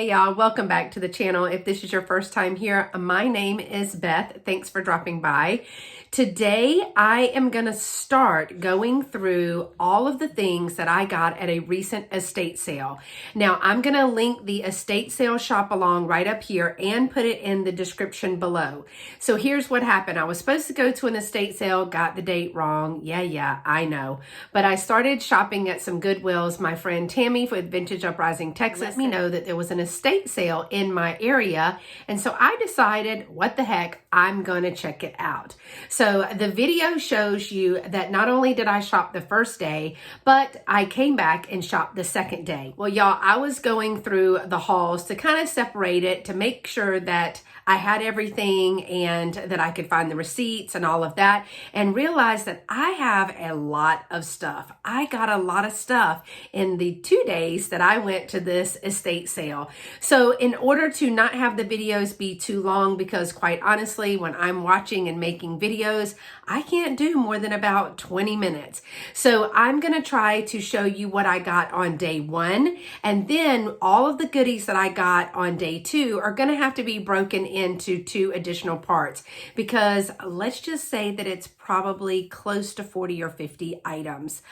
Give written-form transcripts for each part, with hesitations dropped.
Hey y'all, welcome back to the channel. If this is your first time here, my name is Beth. Thanks for dropping by. Today, I am gonna start going through all of the things that I got at a recent estate sale. Now, I'm gonna link the estate sale shop along right up here and put it in the description below. So here's what happened. I was supposed to go to an estate sale, got the date wrong. Yeah, I know. But I started shopping at some Goodwills. My friend Tammy with Vintage Uprising, Texas, let me know that there was an estate sale in my area. And so I decided, what the heck, I'm gonna check it out. So the video shows you that not only did I shop the first day, but I came back and shopped the second day. Well, y'all, I was going through the hauls to kind of separate it, to make sure that I had everything and that I could find the receipts and all of that, and realized that I have a lot of stuff. I got a lot of stuff in the 2 days that I went to this estate sale. So in order to not have the videos be too long, because quite honestly, when I'm watching and making videos, I can't do more than about 20 minutes. So I'm gonna try to show you what I got on day 1, and then all of the goodies that I got on day 2 are gonna have to be broken into 2 additional parts, because let's just say that it's probably close to 40 or 50 items.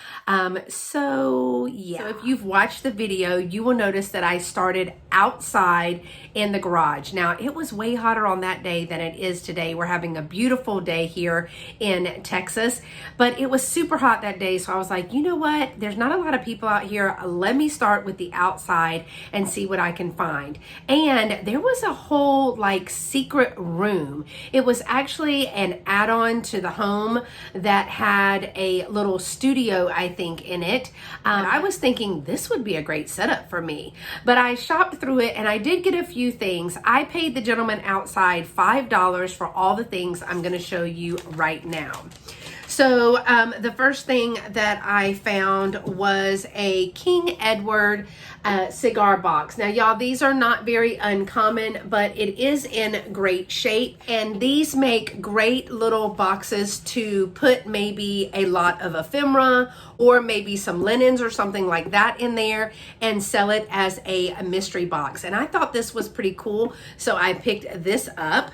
So if you've watched the video, you will notice that I started outside in the garage. Now, it was way hotter on that day than it is today. We're having a beautiful day here in Texas, but it was super hot that day. So I was like, you know what? There's not a lot of people out here. Let me start with the outside and see what I can find. And there was a whole secret room. It was actually an add-on to the home that had a little studio, I think, in it. I was thinking this would be a great setup for me, but I shopped through it and I did get a few things. I paid the gentleman outside $5 for all the things I'm going to show you right now. So the first thing that I found was a King Edward cigar box. Now, y'all, these are not very uncommon, but it is in great shape. And these make great little boxes to put maybe a lot of ephemera or maybe some linens or something like that in there and sell it as a mystery box. And I thought this was pretty cool, so I picked this up.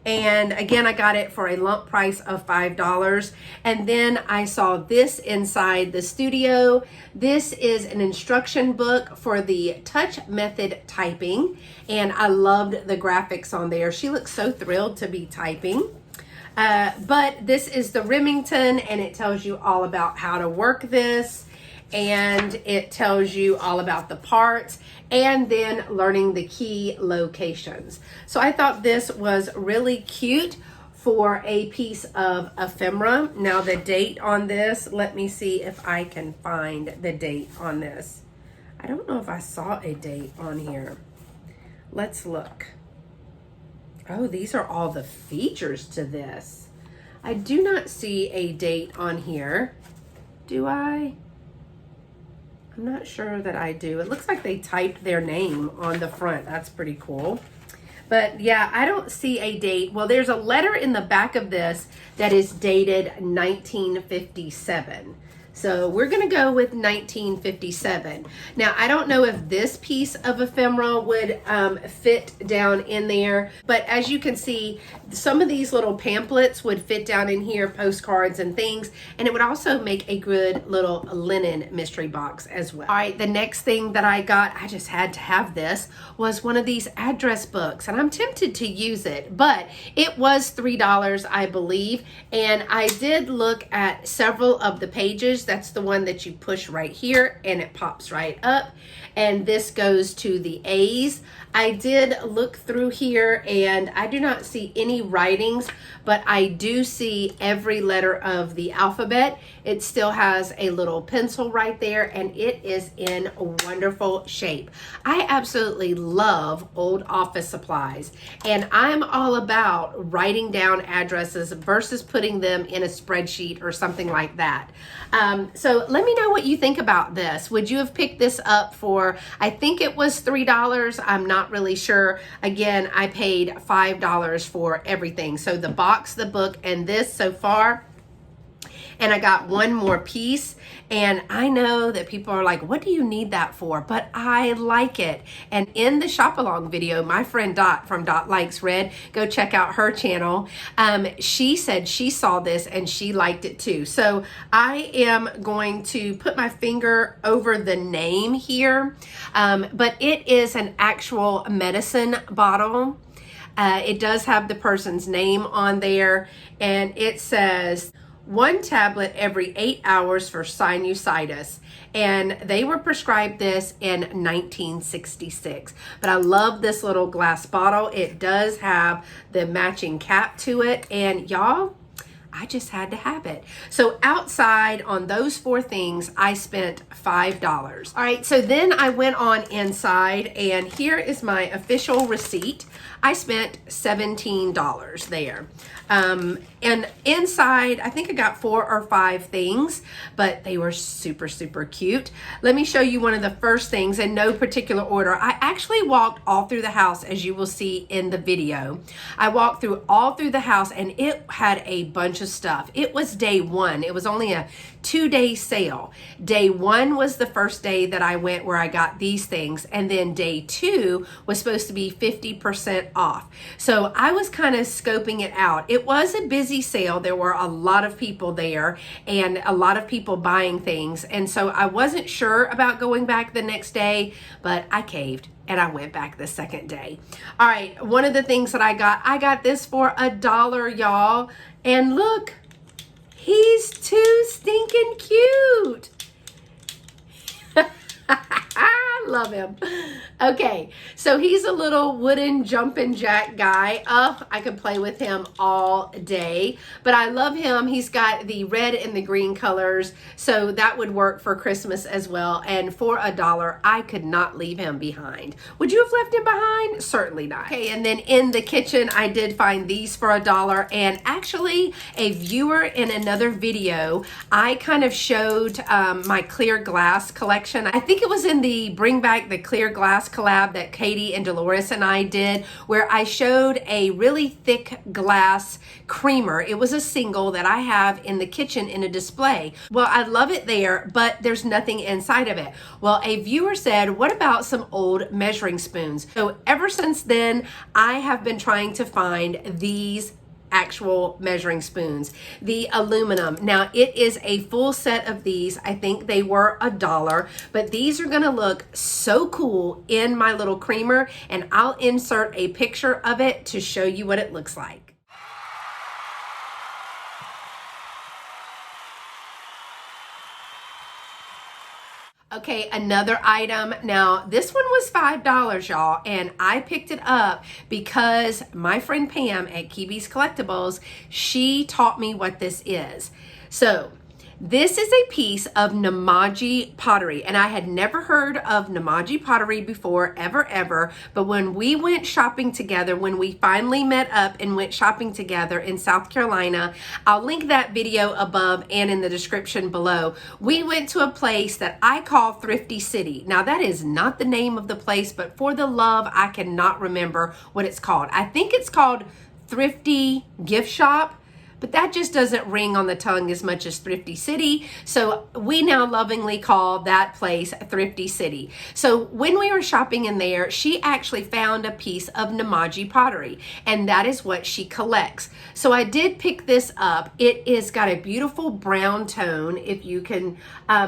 And again, I got it for a lump price of $5. And then I saw this inside the studio. This is an instruction book for the touch method typing. And I loved the graphics on there. She looks so thrilled to be typing. But this is the Remington, and it tells you all about how to work this. And it tells you all about the parts, and then learning the key locations. So I thought this was really cute for a piece of ephemera. Now the date on this, let me see if I can find the date on this. I don't know if I saw a date on here. Let's look. Oh, these are all the features to this. I do not see a date on here. Do I? I'm not sure that I do. It looks like they typed their name on the front. That's pretty cool. But yeah, I don't see a date. Well, there's a letter in the back of this that is dated 1957. So we're going to go with 1957. Now, I don't know if this piece of ephemera would fit down in there, but as you can see, some of these little pamphlets would fit down in here, postcards and things, and it would also make a good little linen mystery box as well. All right, the next thing that I got, I just had to have this, was one of these address books, and I'm tempted to use it, but it was $3, I believe, and I did look at several of the pages. That's the one that you push right here and it pops right up. And this goes to the A's. I did look through here and I do not see any writings, but I do see every letter of the alphabet. It still has a little pencil right there and it is in wonderful shape. I absolutely love old office supplies, and I'm all about writing down addresses versus putting them in a spreadsheet or something like that. So let me know what you think about this. Would you have picked this up for, I think it was $3. I'm not really sure. Again, I paid $5 for everything. So the box, the book, and this so far, And I got one more piece, and I know that people are like, what do you need that for? But I like it. And in the shop along video, my friend Dot from Dot Likes Red, go check out her channel. She said she saw this and she liked it too. So I am going to put my finger over the name here, but it is an actual medicine bottle. It does have the person's name on there, and it says 1 tablet every 8 hours for sinusitis. And they were prescribed this in 1966. But I love this little glass bottle. It does have the matching cap to it, and y'all, I just had to have it. So outside on those 4 things, I spent $5. All right, so then I went on inside, and here is my official receipt. I spent $17 there. And inside, I think I got 4 or 5 things, but they were super, super cute. Let me show you one of the first things in no particular order. I actually walked all through the house, as you will see in the video. I walked through all through the house, and it had a bunch of stuff. It was day 1. It was only a 2-day sale. Day 1 was the first day that I went where I got these things, and then day 2 was supposed to be 50% off. So I was kind of scoping it out. It was a busy sale. There were a lot of people there and a lot of people buying things, and so I wasn't sure about going back the next day, but I caved and I went back the second day. All right, one of the things that I got this for $1, y'all, and look, he's too stinking cute. I love him. Okay, so he's a little wooden jumping jack guy. Oh, I could play with him all day, but I love him. He's got the red and the green colors, so that would work for Christmas as well. And for $1, I could not leave him behind. Would you have left him behind? Certainly not. Okay, and then in the kitchen, I did find these for $1, and actually a viewer in another video, I kind of showed my clear glass collection. I think it was in the Bring Back the Clear Glass collab that Katie and Dolores and I did, where I showed a really thick glass creamer. It was a single that I have in the kitchen in a display. Well, I love it there, but there's nothing inside of it. Well, a viewer said, what about some old measuring spoons? So ever since then, I have been trying to find these actual measuring spoons, the aluminum. Now it is a full set of these. I think they were $1, but these are gonna look so cool in my little creamer, and I'll insert a picture of it to show you what it looks like. Okay, another item. Now, this one was $5, y'all, and I picked it up because my friend Pam at Kibi's Collectibles, she taught me what this is. So, this is a piece of Numaji Pottery, and I had never heard of Numaji Pottery before, ever, but when we went shopping together, when we finally met up and went shopping together in South Carolina, I'll link that video above and in the description below. We went to a place that I call Thrifty City. Now, that is not the name of the place, but for the love, I cannot remember what it's called. I think it's called Thrifty Gift Shop, but that just doesn't ring on the tongue as much as Thrifty City. So we now lovingly call that place Thrifty City. So when we were shopping in there, she actually found a piece of Numaji pottery, and that is what she collects. So I did pick this up. It is got a beautiful brown tone. If you can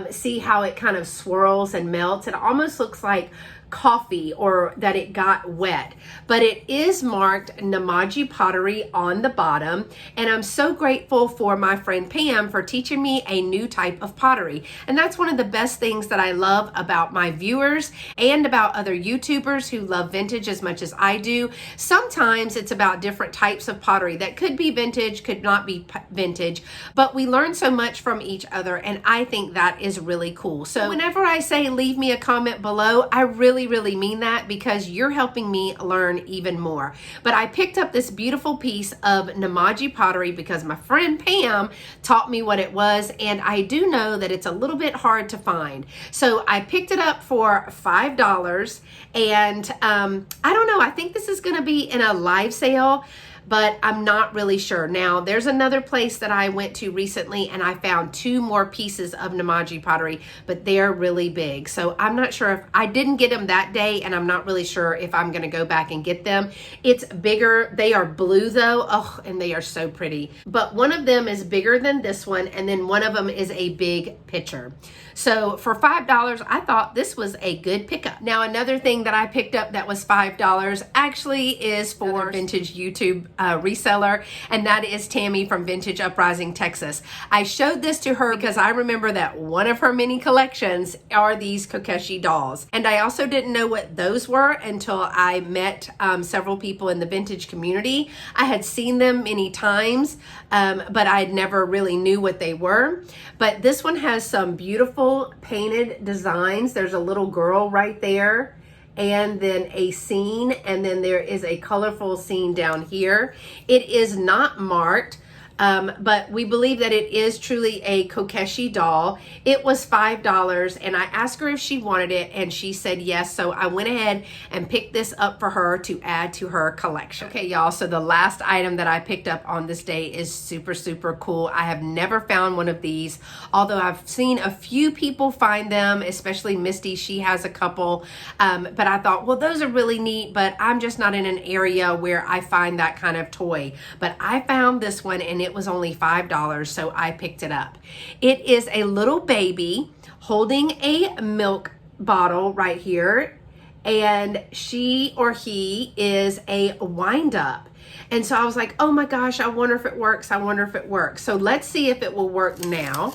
see how it kind of swirls and melts, it almost looks like coffee or that it got wet, but it is marked Numaji Pottery on the bottom, and I'm so grateful for my friend Pam for teaching me a new type of pottery. And that's one of the best things that I love about my viewers and about other YouTubers who love vintage as much as I do. Sometimes it's about different types of pottery that could be vintage, could not be vintage, but we learn so much from each other, and I think that is really cool. So whenever I say leave me a comment below, I really mean that, because you're helping me learn even more. But I picked up this beautiful piece of Numaji pottery because my friend Pam taught me what it was, and I do know that it's a little bit hard to find. So I picked it up for $5, and I don't know, I think this is going to be in a live sale, but I'm not really sure. Now, there's another place that I went to recently and I found 2 more pieces of Numaji pottery, but they're really big. So I'm not sure if I didn't get them that day, and I'm not really sure if I'm gonna go back and get them. It's bigger. They are blue though. Oh, and they are so pretty. But one of them is bigger than this one, and then one of them is a big pitcher. So for $5, I thought this was a good pickup. Now, another thing that I picked up that was $5 actually is for vintage YouTube reseller, and that is Tammy from Vintage Uprising, Texas. I showed this to her because I remember that one of her many collections are these Kokeshi dolls. And I also didn't know what those were until I met several people in the vintage community. I had seen them many times, but I never really knew what they were. But this one has some beautiful painted designs. There's a little girl right there, and then a scene, and then there is a colorful scene down here. It is not marked, but we believe that it is truly a Kokeshi doll. It was $5, and I asked her if she wanted it, and she said yes. So I went ahead and picked this up for her to add to her collection. Okay, y'all, so the last item that I picked up on this day is super, super cool. I have never found one of these, although I've seen a few people find them, especially Misty. She has a couple, but I thought, well, those are really neat, but I'm just not in an area where I find that kind of toy. But I found this one, and it was only $5, so I picked it up. It is a little baby holding a milk bottle right here, and she or he is a wind up. And so I was like, oh my gosh, I wonder if it works. I wonder if it works. So let's see if it will work now.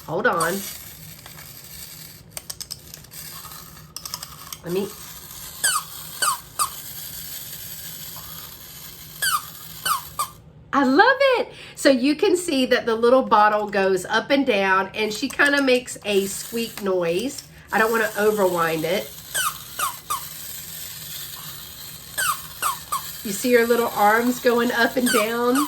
Hold on. Let me... I love it. So you can see that the little bottle goes up and down, and she kind of makes a squeak noise. I don't want to overwind it. You see her little arms going up and down?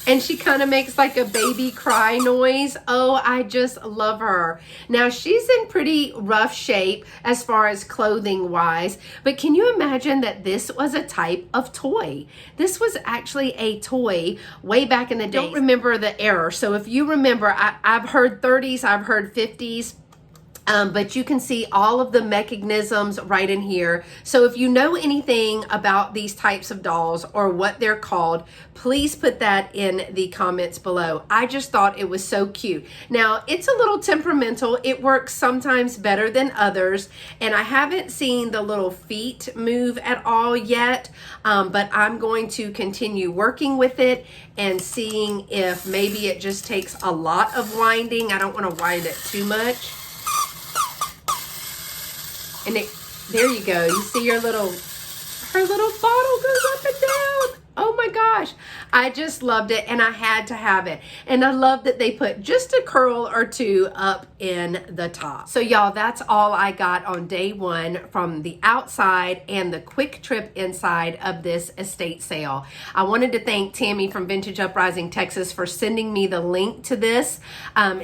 And she kind of makes like a baby cry noise. Oh, I just love her. Now, she's in pretty rough shape as far as clothing wise, but can you imagine that this was a type of toy? This was actually a toy way back in the day. I don't remember the era. So if you remember, I've heard 30s, I've heard 50s. But you can see all of the mechanisms right in here. So if you know anything about these types of dolls or what they're called, please put that in the comments below. I just thought it was so cute. Now, it's a little temperamental. It works sometimes better than others, and I haven't seen the little feet move at all yet, but I'm going to continue working with it and seeing if maybe it just takes a lot of winding. I don't want to wind it too much. And there you go. You see her little bottle goes up and down. Oh my gosh. I just loved it, and I had to have it. And I love that they put just a curl or two up in the top. So y'all, that's all I got on day one from the outside and the quick trip inside of this estate sale. I wanted to thank Tammy from Vintage Uprising, Texas for sending me the link to this.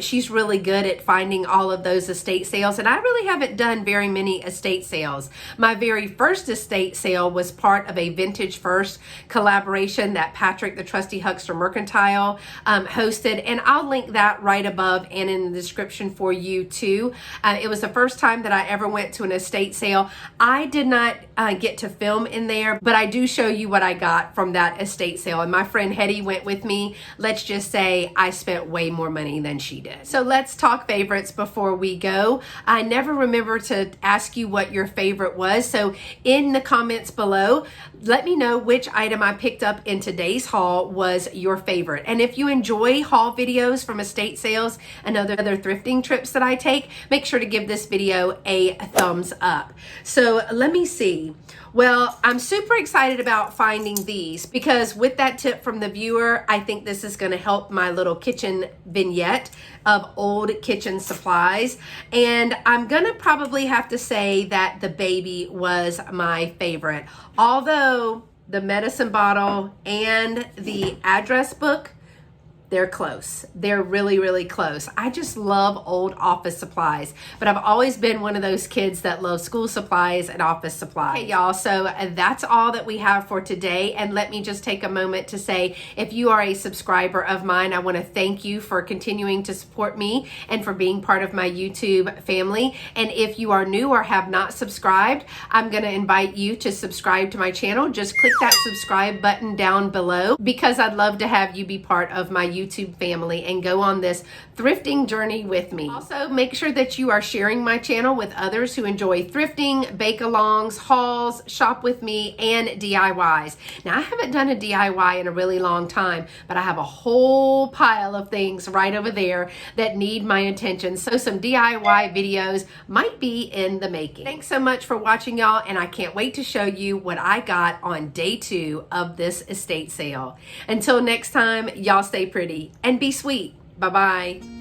She's really good at finding all of those estate sales, and I really haven't done very many estate sales. My very first estate sale was part of a Vintage First collaboration that Patrick, the Trusty Huckster Mercantile, hosted, and I'll link that right above and in the description for you too. It was the first time that I ever went to an estate sale. I did not get to film in there, but I do show you what I got from that estate sale, and my friend Hetty went with me. Let's just say I spent way more money than she did. So let's talk favorites before we go. I never remember to ask you what your favorite was, so in the comments below, let me know which item I picked up in today's haul was your favorite. And if you enjoy haul videos from estate sales and other thrifting trips that I take, make sure to give this video a thumbs up. So let me see. Well, I'm super excited about finding these because with that tip from the viewer, I think this is going to help my little kitchen vignette of old kitchen supplies. And I'm going to probably have to say that the baby was my favorite. Although the medicine bottle and the address book, they're close. They're really, really close. I just love old office supplies, but I've always been one of those kids that love school supplies and office supplies. Okay, y'all, so that's all that we have for today. And let me just take a moment to say, if you are a subscriber of mine, I want to thank you for continuing to support me and for being part of my YouTube family. And if you are new or have not subscribed, I'm going to invite you to subscribe to my channel. Just click that subscribe button down below, because I'd love to have you be part of my YouTube family and go on this thrifting journey with me. Also, make sure that you are sharing my channel with others who enjoy thrifting, bake-alongs, hauls, shop with me, and DIYs. Now, I haven't done a DIY in a really long time, but I have a whole pile of things right over there that need my attention. So some DIY videos might be in the making. Thanks so much for watching, y'all, and I can't wait to show you what I got on day 2 of this estate sale. Until next time, y'all stay pretty and be sweet. Bye-bye.